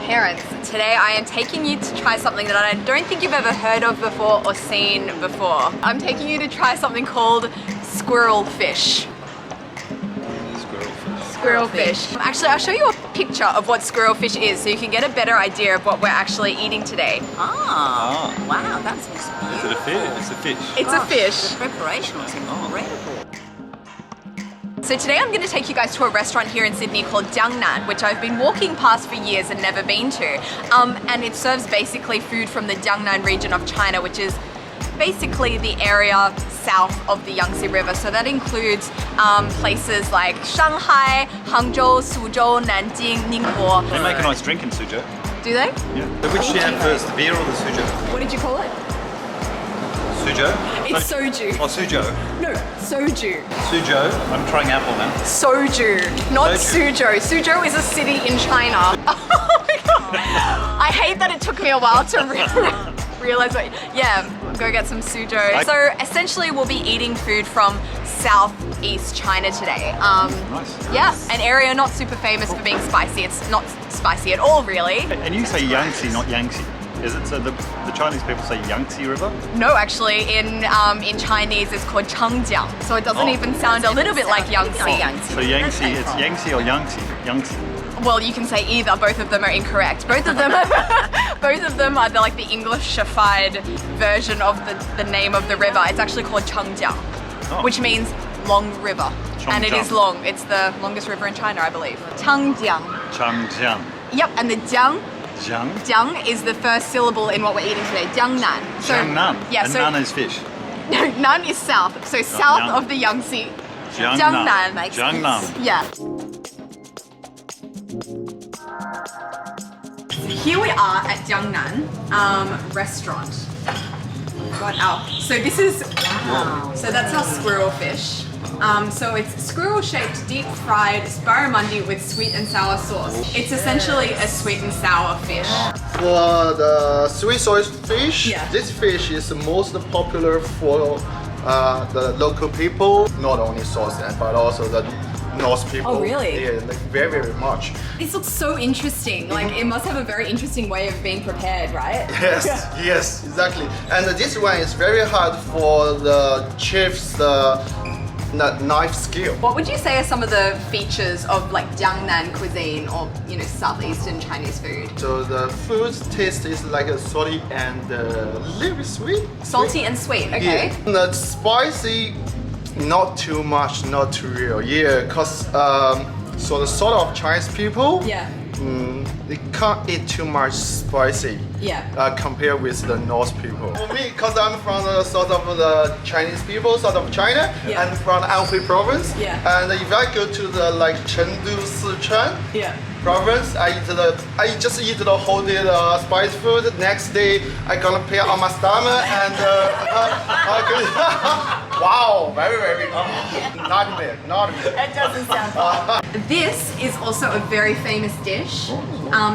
parents. Today I am taking you to try something that I don't think you've ever heard of before or seen before. I'm taking you to try something called squirrel fish. Squirrel fish. Actually, I'll show you a picture of what squirrel fish is so you can get a better idea of what we're actually eating today. Ah, wow, that's beautiful. Is it a fish? It's a fish. It's a fish. The preparation was incredible. So today I'm going to take you guys to a restaurant here in Sydney called Jiangnan, which I've been walking past for years and never been to. And it serves basically food from the Jiangnan region of China, which is basically the area south of the Yangtze River. So that includes places like Shanghai, Hangzhou, Suzhou, Nanjing, Ningbo. They make a nice drink in Suzhou. Do they? Yeah. So which do you have first, the beer or the Suzhou? What did you call it? Suzhou? It's soju. Oh, Suzhou. No, soju. Suzhou. I'm trying apple now. Soju, not Suzhou. Suzhou is a city in China. Oh my god. I hate that it took me a while to realize what. Yeah, go get some suzhou. So essentially we'll be eating food from southeast China today. Nice. Yeah, an area not super famous for being spicy. It's not spicy at all, really. And you say Yangtze, not Yangtze. Is it? So the Chinese people say Yangtze River? No, actually, in Chinese it's called Changjiang. So it doesn't even sound a little bit like Yangtze. So Yangtze, it's Yangtze or Yangtze? Yangtze. Well, you can say either. Both of them are incorrect. Both of them are like the Englishified version of the name of the river. It's actually called Changjiang, which means long river. And it is long. It's the longest river in China, I believe. Changjiang. Changjiang. Yep, and the Jiang. Jiang? Is the first syllable in what we're eating today. Jiangnan. So, Jiangnan. Yeah, and so nan is fish. No, nan is south. So south of the Yangtze. Jiangnan. Makes Jiangnan. sense. Yeah. Here we are at Jiangnan restaurant. So this is, so that's our squirrel fish. So it's squirrel-shaped, deep-fried barramundi with sweet and sour sauce. It's essentially a sweet and sour fish. For the sweet soy fish, Yeah. this fish is most popular for the local people, not only sauce but also the North people. Oh, really? Yeah, like very, very much. This looks so interesting. Like it must have a very interesting way of being prepared, right? Yes, yes, exactly. And this one is very hard for the chef's knife skill. What would you say are some of the features of like Jiangnan cuisine or, you know, southeastern Chinese food? So the food taste is like a salty and a little bit sweet. Salty and sweet, okay. Yeah. The spicy, not too much, not too real. Yeah, cause so the sort of Chinese people, Yeah. They can't eat too much spicy. Yeah. Compared with the North people. For me, cause I'm from the sort of the Chinese people, sort of China, Yeah. and from Anhui province. Yeah. And if I go to the like Chengdu, Sichuan. Yeah. Province, I just eat the whole day spice food. Next day, I gonna pay on my stomach and wow, very, very nightmare. It doesn't sound fun. This is also a very famous dish.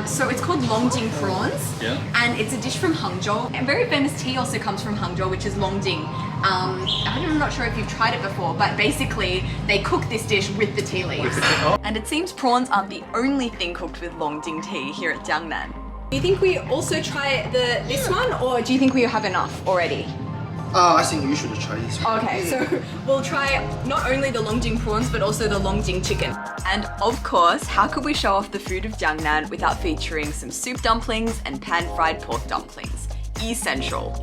So it's called Longjing prawns. Yeah. And it's a dish from Hangzhou. A very famous tea also comes from Hangzhou, which is Longjing. I'm not sure if you've tried it before, but basically they cook this dish with the tea leaves. And it seems prawns aren't the only thing cooked with Longjing tea here at Jiangnan. Do you think we also try this one, or do you think we have enough already? I think you should try this one. Okay, so we'll try not only the Longjing prawns, but also the Longjing chicken. And of course, how could we show off the food of Jiangnan without featuring some soup dumplings and pan-fried pork dumplings? Essential.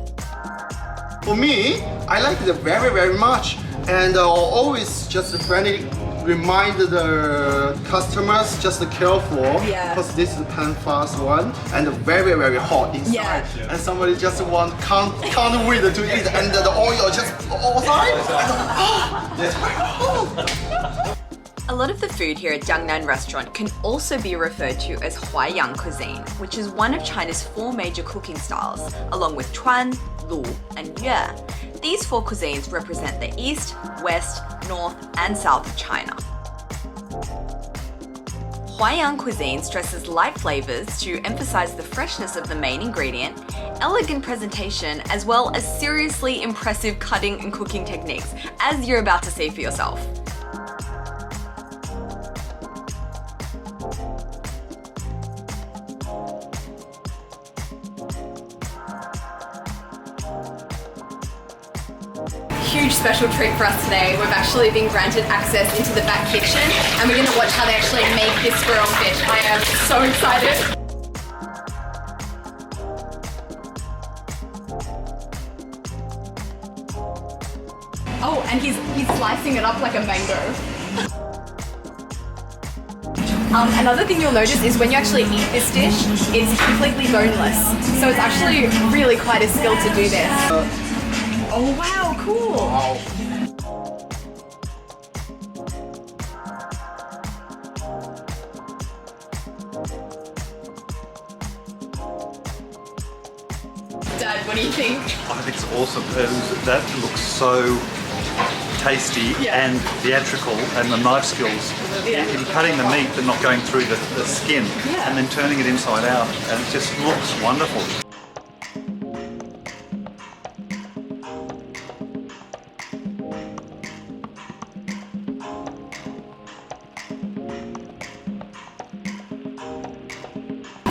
For me, I like it very, very much. And always just friendly remind the customers just careful. Yeah. Because this is pan fast one and very, very hot inside. Yeah. And somebody just can't wait to eat and the oil just outside. That's very A lot of the food here at Jiangnan restaurant can also be referred to as Huaiyang cuisine, which is one of China's 4 major cooking styles, along with Chuan, Lu, and Yue. These 4 cuisines represent the east, west, north, and south of China. Huaiyang cuisine stresses light flavors to emphasize the freshness of the main ingredient, elegant presentation, as well as seriously impressive cutting and cooking techniques, as you're about to see for yourself. huge special treat for us today. We've actually been granted access into the back kitchen and we're going to watch how they actually make this squirrel fish. I am so excited. Oh, and he's slicing it up like a mango. Another thing you'll notice is when you actually eat this dish, it's completely boneless. So it's actually really quite a skill to do this. Oh wow, cool. Wow. Dad, what do you think? I think it's awesome. That looks so tasty and theatrical, and the knife skills in cutting the meat but not going through the skin and then turning it inside out, and it just looks wonderful.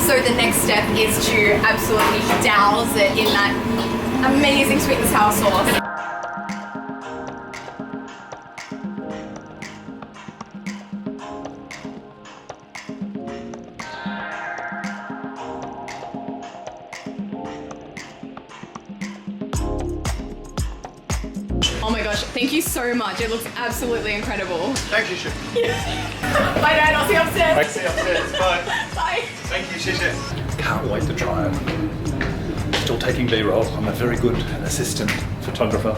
So the next step is to absolutely douse it in that amazing sweet and sour sauce. Oh my gosh, thank you so much. It looks absolutely incredible. Thank you, Chef. Bye Dad, I'll see you upstairs. Thanks, see you upstairs. Bye. Bye. Thank you, Chef. Can't wait to try it. Still taking B-roll. I'm a very good assistant photographer,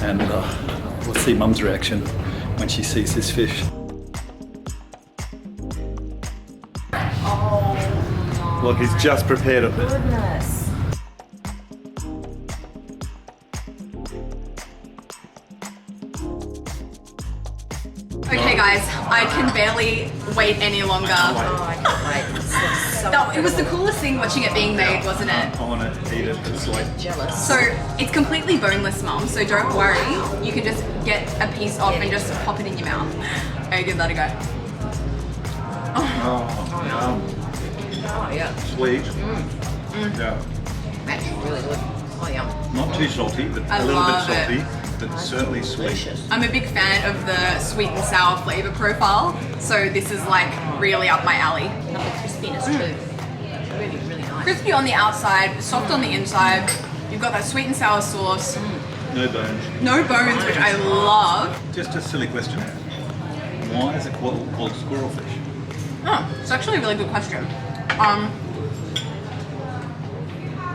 and we'll see Mum's reaction when she sees this fish. Oh, Look, he's just prepared it. goodness. Okay guys, I can barely wait any longer. Oh, I can't wait. This looks so No, it was the coolest thing watching it being made, wasn't it? I want to eat it. It's like jealous. So it's completely boneless, Mum, so don't worry. You can just get a piece off and just pop it in your mouth. Okay, give that a go. Oh, yeah. sweet. Yeah, That's really good. Oh, yum. not too salty, but I a little bit love it. salty, but certainly sweet. Delicious. I'm a big fan of the sweet and sour flavor profile, so this is like really up my alley. And the crispiness too. Really, really nice. Crispy on the outside, soft on the inside. You've got that sweet and sour sauce. No bones. No bones, which I love. Just a silly question. Why is it called squirrel fish? Oh, it's actually a really good question.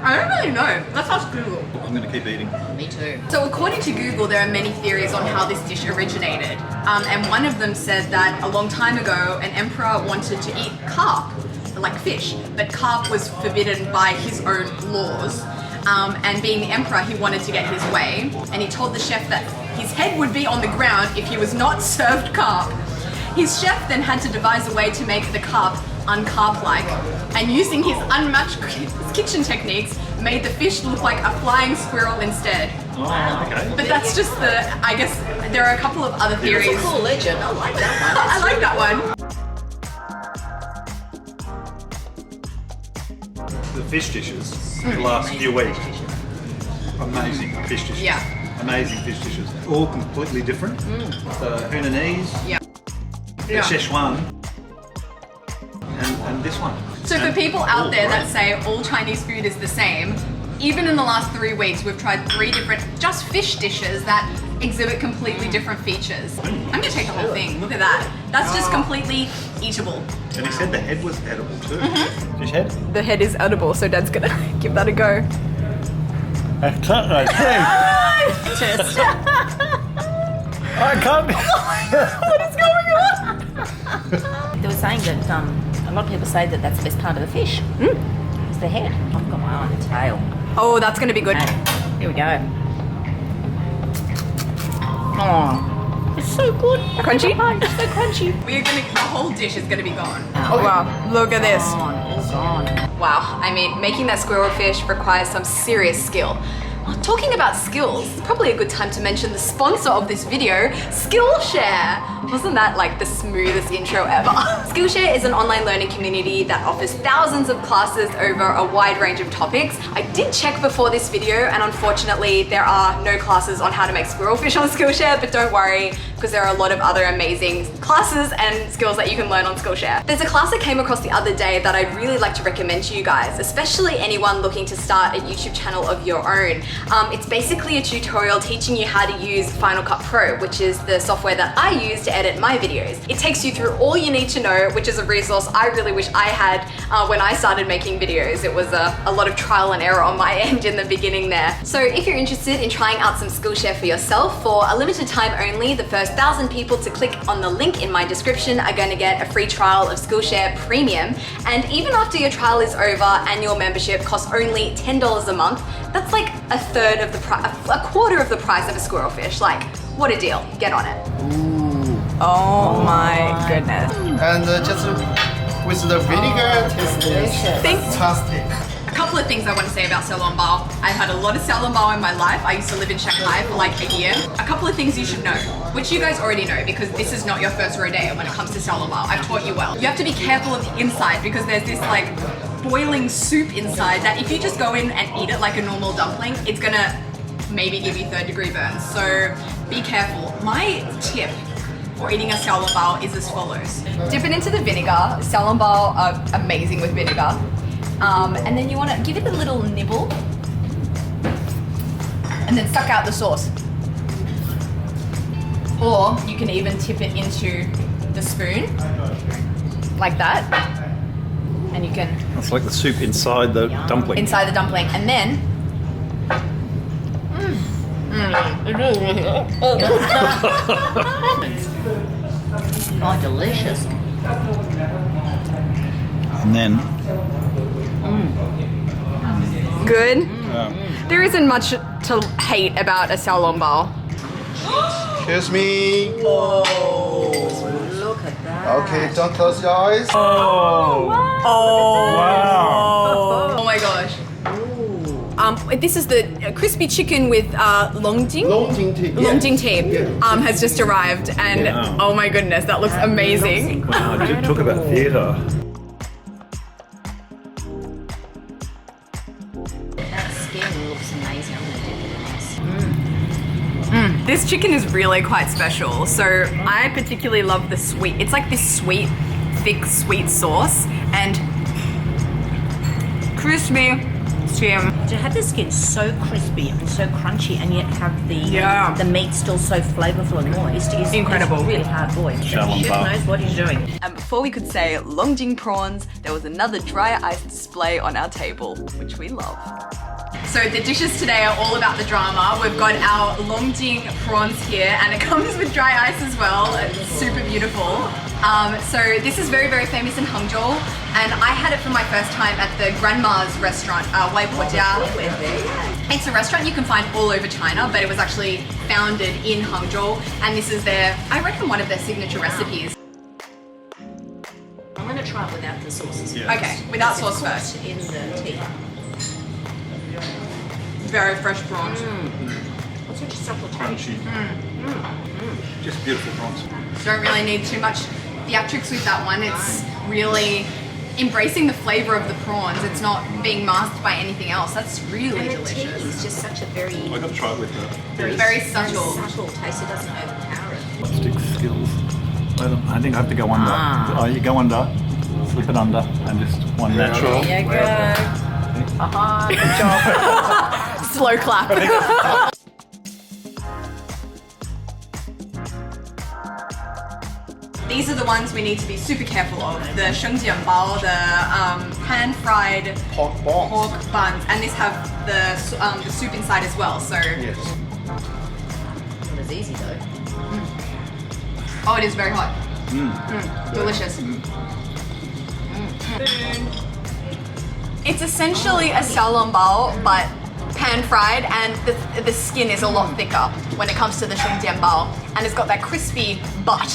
I don't really know. Let's ask Google. I'm going to keep eating. Me too. So according to Google, there are many theories on how this dish originated. And one of them said that a long time ago, an emperor wanted to eat carp, like fish, but carp was forbidden by his own laws. And being the emperor, he wanted to get his way. And he told the chef that his head would be on the ground if he was not served carp. His chef then had to devise a way to make the carp uncarp-like, and using his unmatched kitchen techniques, made the fish look like a flying squirrel instead. Oh, okay. But that's just the, I guess, there are a couple of other theories. It's a cool legend. I like that one. I like that one. The fish dishes the last few weeks. Amazing fish dishes. Yeah. Amazing fish dishes. All completely different. The Hunanese, Yeah. the Yeah. Szechuan, and this one. So for And people out all there that great. say all Chinese food is the same, even in the last 3 weeks, we've tried 3 different just fish dishes that exhibit completely different features. I'm gonna take the whole thing. Look at that. That's just completely eatable. And he said the head was edible too. Fish head? The head is edible, so Dad's gonna give that a go. I can't. I can't. Test. I can't. What is going on? They were saying that a lot of people say that that's the best part of the fish. It's the head. I've got my eye on the tail. Oh, that's gonna be good. Okay, here we go. Oh, it's so good. Crunchy? It's so crunchy. The whole dish is gonna be gone. Oh, wow, look at this. All gone. Wow, I mean, making that squirrel fish requires some serious skill. Talking about skills, it's probably a good time to mention the sponsor of this video, Skillshare. Wasn't that like the smoothest intro ever? Skillshare is an online learning community that offers thousands of classes over a wide range of topics. I did check before this video and unfortunately there are no classes on how to make squirrel fish on Skillshare, but don't worry because there are a lot of other amazing classes and skills that you can learn on Skillshare. There's a class I came across the other day that I'd really like to recommend to you guys, especially anyone looking to start a YouTube channel of your own. It's basically a tutorial teaching you how to use Final Cut Pro, which is the software that I use to edit my videos. It takes you through all you need to know, which is a resource I really wish I had when I started making videos. It was a lot of trial and error on my end in the beginning there. So if you're interested in trying out some Skillshare for yourself, for a limited time only, the first 1,000 people to click on the link in my description are going to get a free trial of Skillshare Premium. And even after your trial is over and your membership costs only $10 a month, that's like a third of the price, a quarter of the price of a squirrel fish. Like, what a deal. Get on it. Ooh. Oh my goodness. And just with the vinegar, tastes fantastic. A couple of things I want to say about Xiaolongbao. I've had a lot of Xiaolongbao in my life. I used to live in Shanghai for like a year. A couple of things you should know, which you guys already know because this is not your first rodeo when it comes to Xiaolongbao. I've taught you well. You have to be careful of the inside because there's this like boiling soup inside that if you just go in and eat it like a normal dumpling, it's gonna maybe give you third-degree burns. So be careful. My tip for eating a Xiaolongbao is as follows. Dip it into the vinegar. Xiaolongbao are amazing with vinegar. And then you want to give it a little nibble and then suck out the sauce. Or you can even tip it into the spoon like that. And you can... It's like the soup inside the dumpling. Inside the dumpling. And then... Oh, delicious. And then... Good. There isn't much to hate about a Xiaolongbao. Excuse me. Look at that. Okay, don't close your eyes. Oh! Wow! Oh my gosh. This is the crispy chicken with Longjing. Longjing Tea. Longjing Tea has just arrived and Yeah. oh my goodness, that looks amazing. Wow, talk about theatre. That skin looks amazing. I'm gonna dip it in this. This chicken is really quite special. So I particularly love the sweet. It's like this sweet, thick, sweet sauce and crispy skin. To have the skin so crispy and so crunchy and yet have the meat still so flavorful and moist is Incredible. Is really hard boiled. The chef Xiaolongbao. knows what he's doing. And before we could say Longjing prawns, there was another dry ice display on our table, which we love. So the dishes today are all about the drama. We've got our Longjing prawns here and it comes with dry ice as well. It's super beautiful. So this is very, very famous in Hangzhou and I had it for my first time at the Grandma's restaurant, Huaiyang. It's a restaurant you can find all over China, but it was actually founded in Hangzhou and this is their, I reckon, one of their signature recipes. I'm gonna try it without the sauces. Yeah. Okay, without sauce first. In the tea. Very fresh prawns. What's such a supple taste? Crunchy. Just beautiful prawns. Don't really need too much theatrics with that one. It's really embracing the flavor of the prawns. It's not being masked by anything else. That's really And the tea delicious. is just such a very, I got to try it with the Very subtle. subtle taste. It doesn't overpower it. stick skills. I think I have to go under. Oh, you go under, slip it under, and just one natural. There you go. Good job. Slow clap. These are the ones we need to be super careful of. The Shengjianbao, the pan-fried Pork balls. pork buns, and this have the soup inside as well. So, Yes. It was easy though. oh, it is very hot. Delicious. It's essentially a Xiaolongbao, but pan-fried, and the skin is a lot thicker when it comes to the Shengjianbao, and it's got that crispy butt.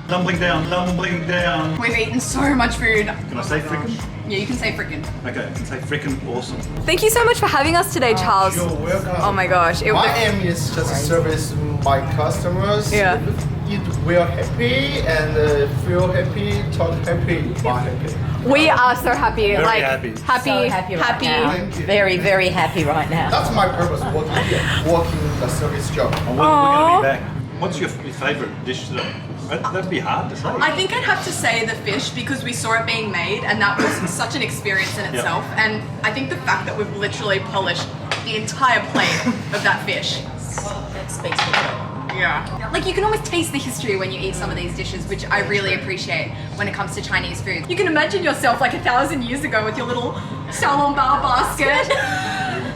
Dumpling down, dumpling down. We've eaten so much food. Can I say frickin'? Yeah, you can say frickin'. Okay, I can say frickin' awesome. Thank you so much for having us today, Charles. You're welcome. Oh my gosh. My aim is just to service my customers. Yeah. Eat well happy and feel happy, talk happy, buy happy. We are so happy. Very like happy. happy, So happy right now. Thank you. Very, very happy right now. That's my purpose working here, working the service job. We're going to be back. What's your favourite dish today? That'd be hard to say. I think I'd have to say the fish because we saw it being made and that was such an experience in itself. And I think the fact that we've literally polished the entire plate of that fish. That speaks for itself. Yeah. Like you can almost taste the history when you eat some of these dishes, which I really appreciate when it comes to Chinese food. You can imagine yourself like 1,000 years ago with your little Xiaolongbao basket.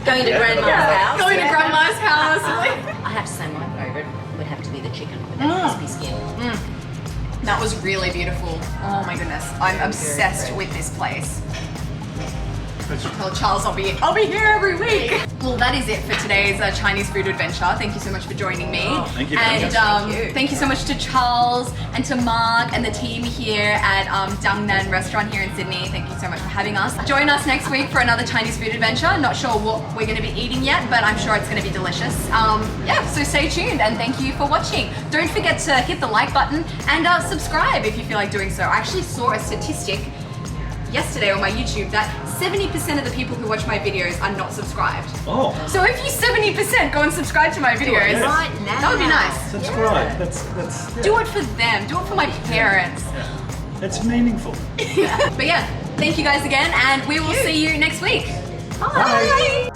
Going to grandma's house. Going to grandma's house. I have to say my favourite would have to be the chicken with that crispy skin. That was really beautiful. Oh my goodness. I'm obsessed with this place. Well, Charles, I'll be here every week. Well, that is it for today's Chinese food adventure. Thank you so much for joining me. Thank you. And thank you so much to Charles and to Mark and the team here at Jiangnan restaurant here in Sydney. Thank you so much for having us. Join us next week for another Chinese food adventure. Not sure what we're going to be eating yet, but I'm sure it's going to be delicious. Yeah, so stay tuned and thank you for watching. Don't forget to hit the like button and subscribe if you feel like doing so. I actually saw a statistic yesterday on my YouTube that 70% of the people who watch my videos are not subscribed. Oh, So if you 70% go and subscribe to my videos, yes. Right now. that would be nice. subscribe. That's Do it for them, do it for my parents. It's meaningful. But yeah, thank you guys again and we will see you next week. Bye.